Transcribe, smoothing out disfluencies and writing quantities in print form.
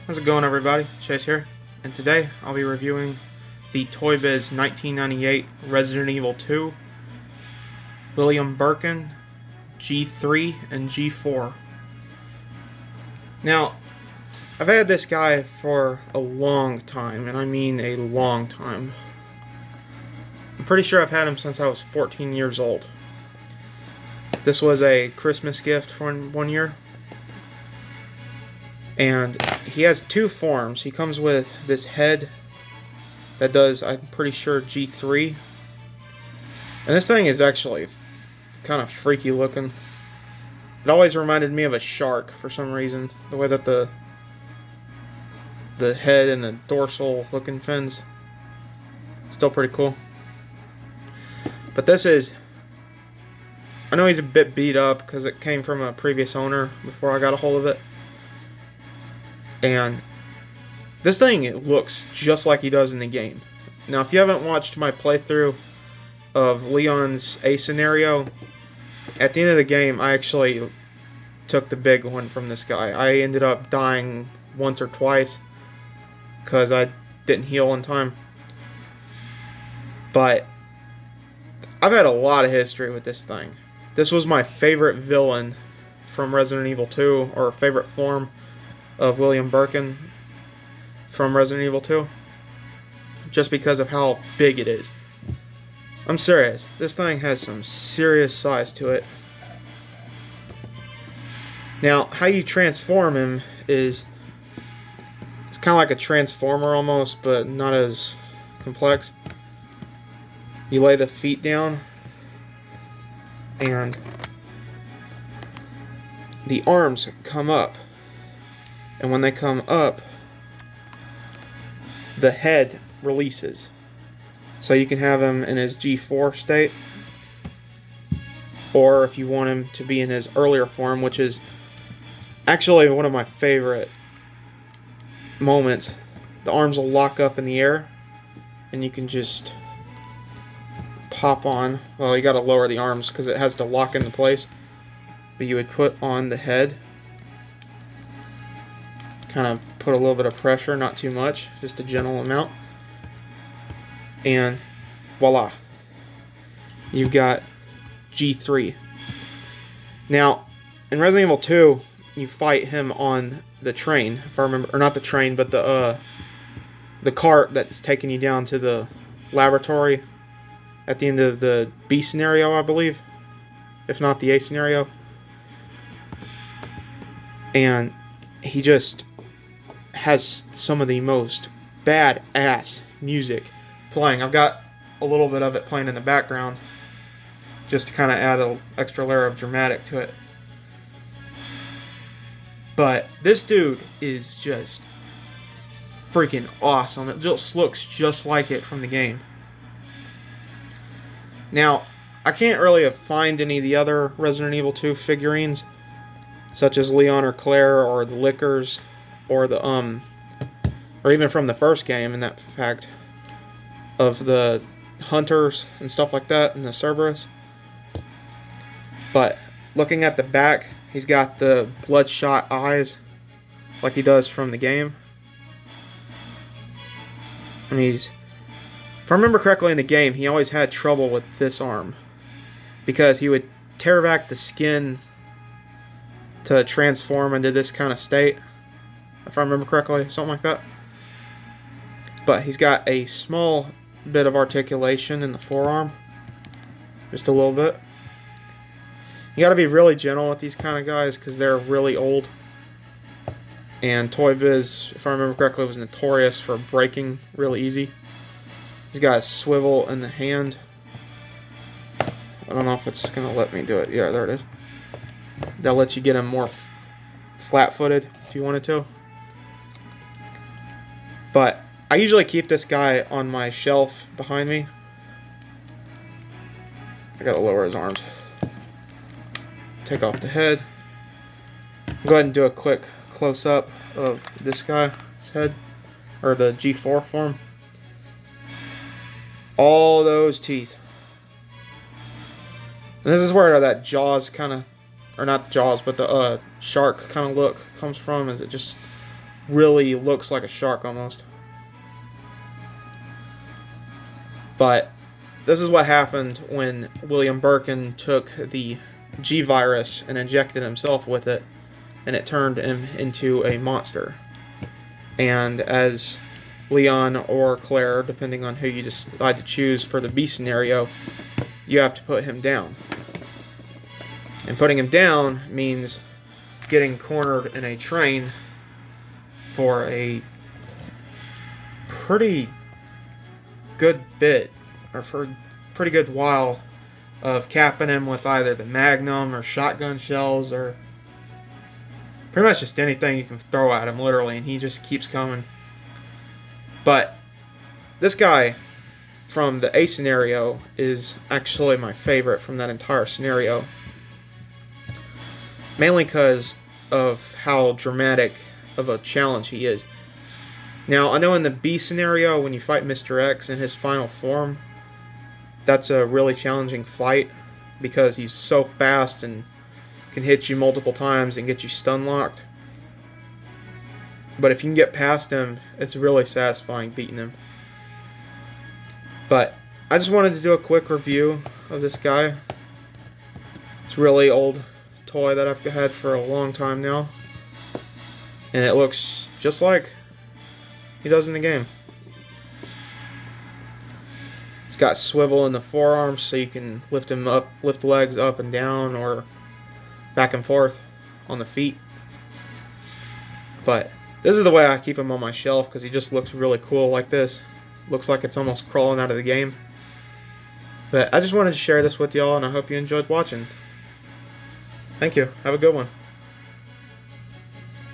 How's it going, everybody? Chase here, and today I'll be reviewing the Toybiz 1998 Resident Evil 2 William Birkin G3 and G4. Now, I've had this guy for a long time, and I mean a long time. I'm pretty sure I've had him since I was 14 years old. This was a Christmas gift for one year. And he has two forms. He comes with this head that does, I'm pretty sure, G3. And this thing is actually kind of freaky looking. It always reminded me of a shark for some reason. The way that the head and the dorsal looking fins. Still pretty cool. But this is, I know he's a bit beat up because it came from a previous owner before I got a hold of it. And this thing, it looks just like he does in the game. Now, if you haven't watched my playthrough of Leon's A scenario, at the end of the game, I actually took the big one from this guy. I ended up dying once or twice because I didn't heal in time. But I've had a lot of history with this thing. This was my favorite villain from Resident Evil 2, or favorite form of William Birkin from Resident Evil 2, just because of how big it is. I'm serious. This thing has some serious size to it. Now, how you transform him is, it's kind of like a transformer almost, but not as complex. You lay the feet down, and the arms come up. And when they come up, the head releases. So you can have him in his G4 state, or if you want him to be in his earlier form, which is actually one of my favorite moments. The arms will lock up in the air, and you can just pop on. Well, you gotta lower the arms because it has to lock into place. But you would put on the head. Kind of put a little bit of pressure, not too much, just a gentle amount. And voila. You've got G3. Now, in Resident Evil 2, you fight him on the train, if I remember, or not the train, but the cart that's taking you down to the laboratory at the end of the B scenario, I believe, if not the A scenario. And he just has some of the most badass music playing. I've got a little bit of it playing in the background just to kind of add an extra layer of dramatic to it. But this dude is just freaking awesome. It just looks just like it from the game. Now, I can't really find any of the other Resident Evil 2 figurines, such as Leon or Claire or the Lickers, or the or even from the first game, in that fact, of the hunters and stuff like that, and the Cerberus. But looking at the back, he's got the bloodshot eyes like he does from the game. And if I remember correctly in the game, he always had trouble with this arm because he would tear back the skin to transform into this kind of state, if I remember correctly, something like that. But he's got a small bit of articulation in the forearm, just a little bit. You got to be really gentle with these kind of guys because they're really old. And Toybiz, if I remember correctly, was notorious for breaking really easy. He's got a swivel in the hand. I don't know if it's going to let me do it. Yeah, there it is. That lets you get him more flat-footed if you wanted to. But I usually keep this guy on my shelf behind me. I gotta lower his arms. Take off the head. Go ahead and do a quick close-up of this guy's head, or the G4 form. All those teeth. And this is where that Jaws kind of, or not Jaws, but the shark kind of look comes from. Is it just really looks like a shark almost. But this is what happened when William Birkin took the G virus and injected himself with it, and it turned him into a monster. And as Leon or Claire, depending on who you decide to choose for the B scenario, you have to put him down. And putting him down means getting cornered in a train for a pretty good bit, or for a pretty good while, of capping him with either the Magnum or shotgun shells or pretty much just anything you can throw at him, literally, and he just keeps coming. But this guy from the A scenario is actually my favorite from that entire scenario. Mainly because of how dramatic of a challenge he is. Now, I know in the B scenario, when you fight Mr. X in his final form, that's a really challenging fight because he's so fast and can hit you multiple times and get you stun locked. But if you can get past him, it's really satisfying beating him. But I just wanted to do a quick review of this guy. It's a really old toy that I've had for a long time now, and it looks just like he does in the game. It's got swivel in the forearms so you can lift legs up and down or back and forth on the feet. But this is the way I keep him on my shelf because he just looks really cool like this. Looks like it's almost crawling out of the game. But I just wanted to share this with y'all, and I hope you enjoyed watching. Thank you. Have a good one.